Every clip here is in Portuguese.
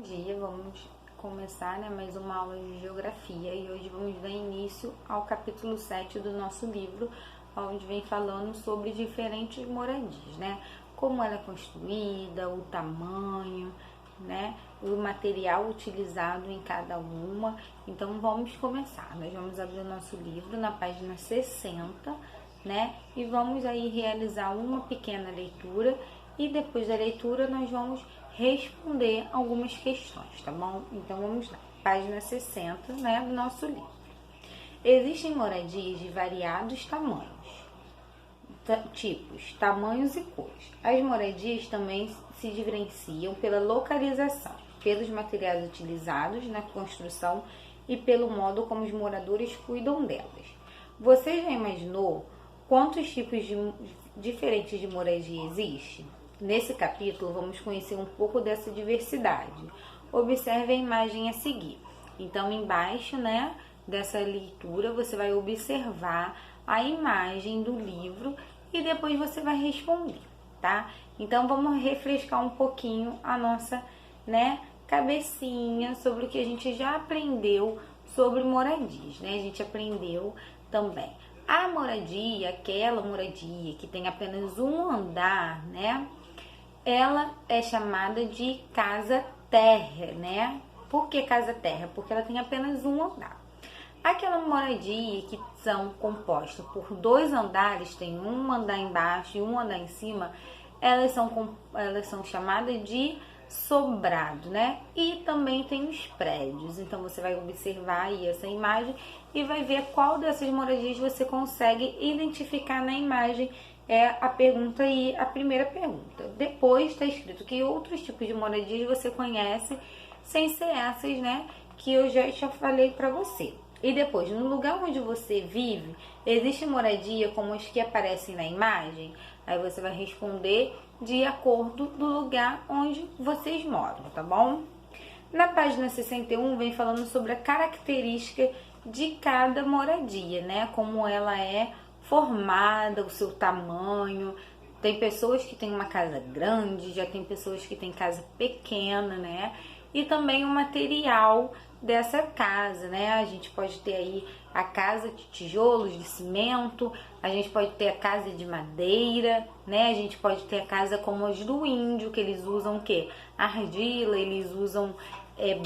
dia, vamos começar, mais uma aula de geografia e hoje vamos dar início ao capítulo 7 do nosso livro, onde vem falando sobre diferentes moradias, como ela é construída, o tamanho, o material utilizado em cada uma. Então vamos começar, nós vamos abrir o nosso livro na página 60, e vamos aí realizar uma pequena leitura e depois da leitura nós vamos responder algumas questões, tá bom? Então vamos lá, página 60, do nosso livro. Existem moradias de variados tamanhos, tipos, tamanhos e cores. As moradias também se diferenciam pela localização, pelos materiais utilizados na construção e pelo modo como os moradores cuidam delas. Você já imaginou quantos tipos diferentes de moradia existem? Nesse capítulo, vamos conhecer um pouco dessa diversidade. Observe a imagem a seguir. Então, embaixo, dessa leitura, você vai observar a imagem do livro e depois você vai responder, tá? Então, vamos refrescar um pouquinho a nossa, cabecinha sobre o que a gente já aprendeu sobre moradias, A gente aprendeu também a moradia, aquela moradia que tem apenas um andar, ela é chamada de casa-terra, Por que casa-terra? Porque ela tem apenas um andar. Aquela moradia que são compostas por dois andares, tem um andar embaixo e um andar em cima, elas são chamadas de sobrado, E também tem os prédios. Então você vai observar aí essa imagem e vai ver qual dessas moradias você consegue identificar na imagem. É a pergunta aí, a primeira pergunta. Depois está escrito que outros tipos de moradias você conhece, sem ser essas, que eu já falei para você. E depois, no lugar onde você vive, existe moradia como as que aparecem na imagem? Aí você vai responder de acordo do lugar onde vocês moram, tá bom? Na página 61 vem falando sobre a característica de cada moradia, Como ela é formada, o seu tamanho. Tem pessoas que têm uma casa grande, já tem pessoas que têm casa pequena, E também o material dessa casa, A gente pode ter aí a casa de tijolos, de cimento, a gente pode ter a casa de madeira, A gente pode ter a casa como as do índio, que eles usam o quê? Argila, eles usam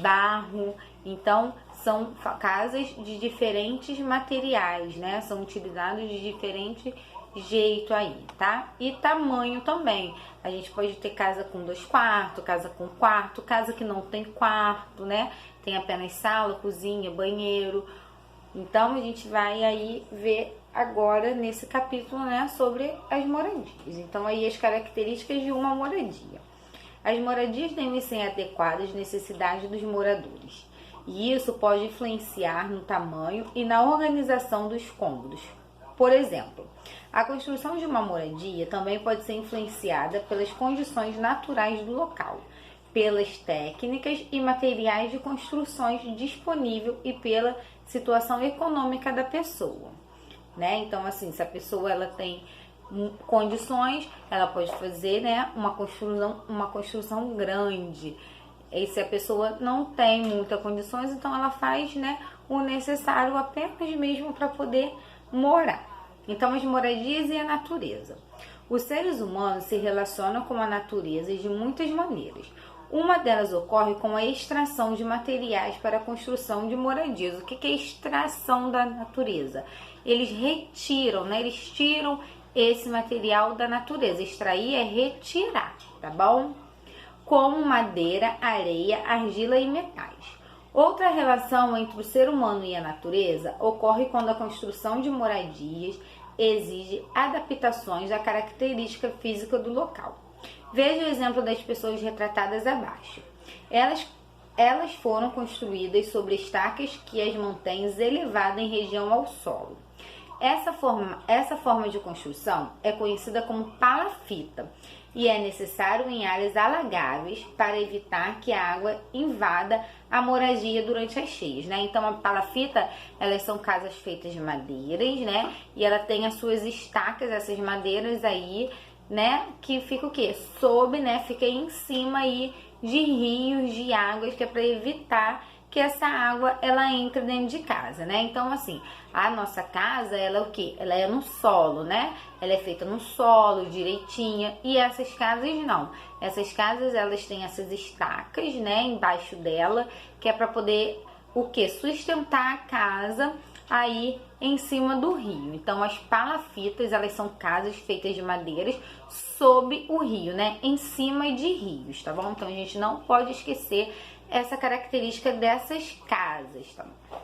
barro. Então, são casas de diferentes materiais, São utilizados de diferente jeito aí, tá? E tamanho também. A gente pode ter casa com 2 quartos, casa com quarto, casa que não tem quarto, Tem apenas sala, cozinha, banheiro. Então, a gente vai aí ver agora nesse capítulo, sobre as moradias. Então, aí as características de uma moradia. As moradias devem ser adequadas às necessidades dos moradores. E isso pode influenciar no tamanho e na organização dos cômodos. Por exemplo, a construção de uma moradia também pode ser influenciada pelas condições naturais do local, pelas técnicas e materiais de construções disponíveis e pela situação econômica da pessoa, Então, assim, se a pessoa ela tem condições, ela pode fazer, uma construção grande. E se a pessoa não tem muitas condições, então ela faz, o necessário apenas mesmo para poder morar. Então, as moradias e a natureza. Os seres humanos se relacionam com a natureza de muitas maneiras. Uma delas ocorre com a extração de materiais para a construção de moradias. O que é extração da natureza? Eles retiram, Eles tiram esse material da natureza. Extrair é retirar, tá bom? Como madeira, areia, argila e metais. Outra relação entre o ser humano e a natureza ocorre quando a construção de moradias exige adaptações à característica física do local. Veja o exemplo das pessoas retratadas abaixo. Elas foram construídas sobre estacas que as mantêm elevadas em região ao solo. Essa forma de construção é conhecida como palafita e é necessário em áreas alagáveis para evitar que a água invada a moradia durante as cheias, Então, a palafita, elas são casas feitas de madeiras, E ela tem as suas estacas, essas madeiras aí, que fica o quê? Fica em cima aí de rios, de águas, que é para evitar que essa água ela entre dentro de casa, né? Então, assim, a nossa casa, ela é o quê? Ela é no solo, né? Ela é feita no solo, direitinha, e essas casas não. Essas casas, elas têm essas estacas, né, embaixo dela, que é para poder, o quê? Sustentar a casa aí em cima do rio. Então, as palafitas, elas são casas feitas de madeiras sob o rio, né? Em cima de rios, tá bom? Então, a gente não pode esquecer essa característica dessas casas, tá bom?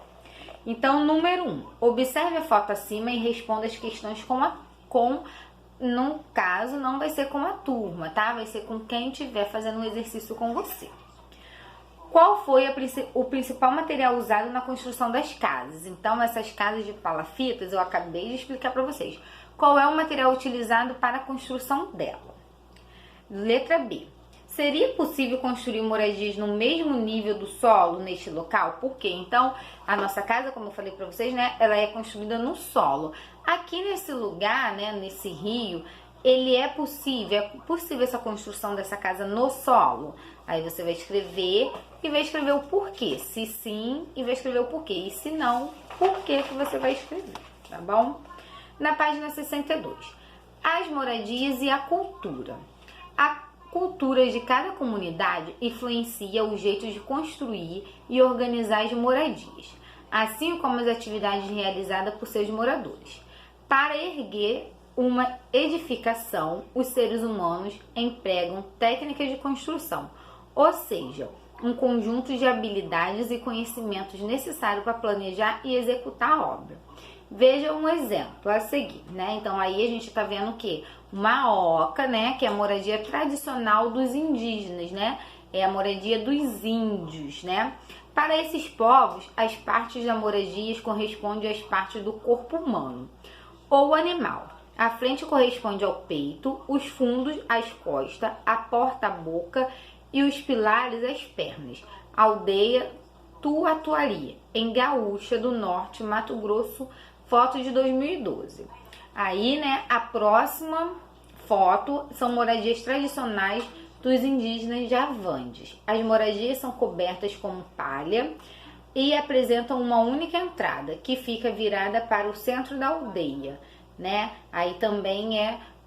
Então, número 1, observe a foto acima e responda as questões no caso, não vai ser com a turma, tá? Vai ser com quem estiver fazendo um exercício com você. Qual foi o principal material usado na construção das casas? Então, essas casas de palafitas, eu acabei de explicar para vocês. Qual é o material utilizado para a construção dela? Letra B. Seria possível construir moradias no mesmo nível do solo neste local? Por quê? Então, a nossa casa, como eu falei para vocês, né, ela é construída no solo. Aqui nesse lugar, né, nesse rio, é possível essa construção dessa casa no solo? Aí você vai escrever e vai escrever o porquê. Se sim, e vai escrever o porquê. E se não, por que você vai escrever, tá bom? Na página 62, as moradias e a cultura. A cultura de cada comunidade influencia o jeito de construir e organizar as moradias, assim como as atividades realizadas por seus moradores. Para erguer uma edificação, os seres humanos empregam técnicas de construção, ou seja, um conjunto de habilidades e conhecimentos necessários para planejar e executar a obra. Veja um exemplo a seguir, né? Então, aí a gente está vendo o quê? Uma oca, né? Que é a moradia tradicional dos indígenas, né? É a moradia dos índios, né? Para esses povos, as partes da moradia correspondem às partes do corpo humano ou animal. A frente corresponde ao peito, os fundos às costas, a porta à boca e os pilares às pernas. Aldeia Tuatuari, em Gaúcha do Norte, Mato Grosso, foto de 2012. Aí, né, a próxima foto são moradias tradicionais dos indígenas javandes. As moradias são cobertas com palha e apresentam uma única entrada, que fica virada para o centro da aldeia, né? Aí também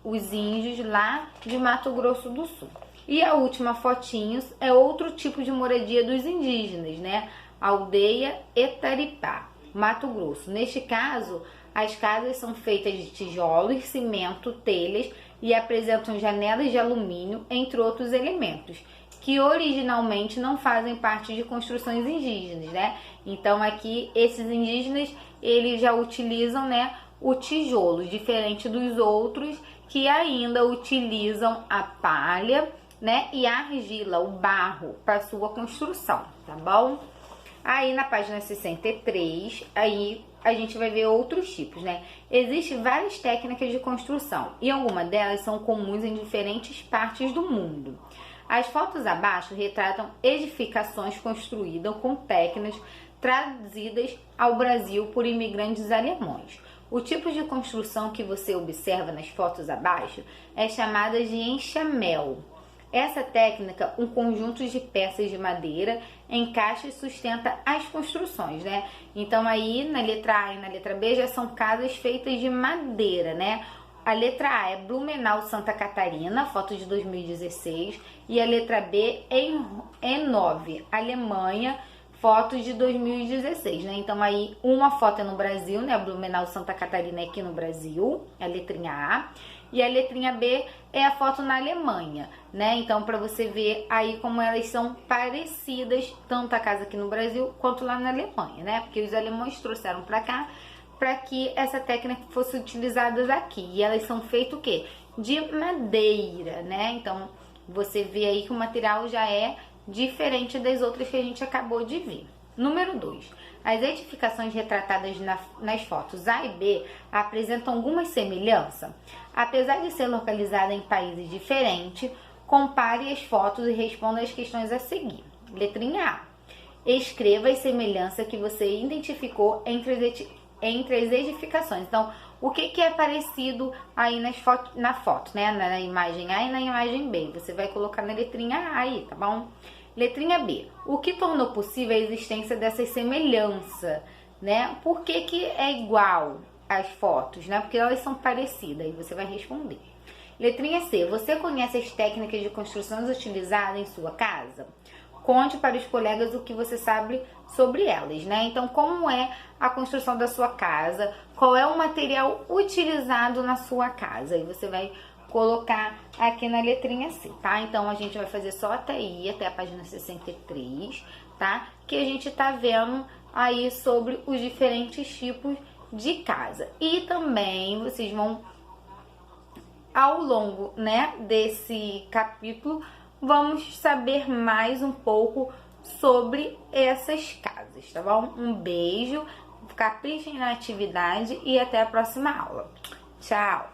os índios lá de Mato Grosso do Sul. E a última fotinho é outro tipo de moradia dos indígenas, né? Aldeia Etaripá, Mato Grosso. Neste caso, as casas são feitas de tijolos, cimento, telhas e apresentam janelas de alumínio, entre outros elementos, que originalmente não fazem parte de construções indígenas, né? Então aqui esses indígenas, eles já utilizam, né, o tijolo, diferente dos outros que ainda utilizam a palha, né, e a argila, o barro, para sua construção, tá bom? Aí na página 63, aí a gente vai ver outros tipos, né? Existem várias técnicas de construção e algumas delas são comuns em diferentes partes do mundo. As fotos abaixo retratam edificações construídas com técnicas trazidas ao Brasil por imigrantes alemães. O tipo de construção que você observa nas fotos abaixo é chamada de enxamel. Essa técnica, um conjunto de peças de madeira, encaixa e sustenta as construções, né? Então aí na letra A e na letra B já são casas feitas de madeira, né? A letra A é Blumenau, Santa Catarina, foto de 2016, e a letra B é Hanover, Alemanha, foto de 2016, né? Então aí uma foto é no Brasil, né? Blumenau, Santa Catarina é aqui no Brasil, a letrinha A. E a letrinha B é a foto na Alemanha, né? Então, para você ver aí como elas são parecidas, tanto a casa aqui no Brasil quanto lá na Alemanha, né? Porque os alemães trouxeram para cá para que essa técnica fosse utilizada aqui. E elas são feitas o quê? De madeira, né? Então, você vê aí que o material já é diferente das outras que a gente acabou de ver. Número 2. As edificações retratadas nas fotos A e B apresentam alguma semelhança? Apesar de ser localizada em países diferentes, compare as fotos e responda as questões a seguir. Letrinha A. Escreva as semelhanças que você identificou entre as edificações. Então, O que é parecido aí na foto, né? Na imagem A e na imagem B. Você vai colocar na letrinha A aí, tá bom? Letrinha B. O que tornou possível a existência dessa semelhança, né? Por que é igual as fotos, né? Porque elas são parecidas. Aí você vai responder. Letrinha C. Você conhece as técnicas de construções utilizadas em sua casa? Conte para os colegas o que você sabe sobre elas, né? Então, como é a construção da sua casa? Qual é o material utilizado na sua casa? E você vai colocar aqui na letrinha C, tá? Então, a gente vai fazer só até aí, até a página 63, tá? Que a gente tá vendo aí sobre os diferentes tipos de casa. E também vocês vão, ao longo, né, desse capítulo, vamos saber mais um pouco sobre essas casas, tá bom? Um beijo, caprichem na atividade e até a próxima aula. Tchau!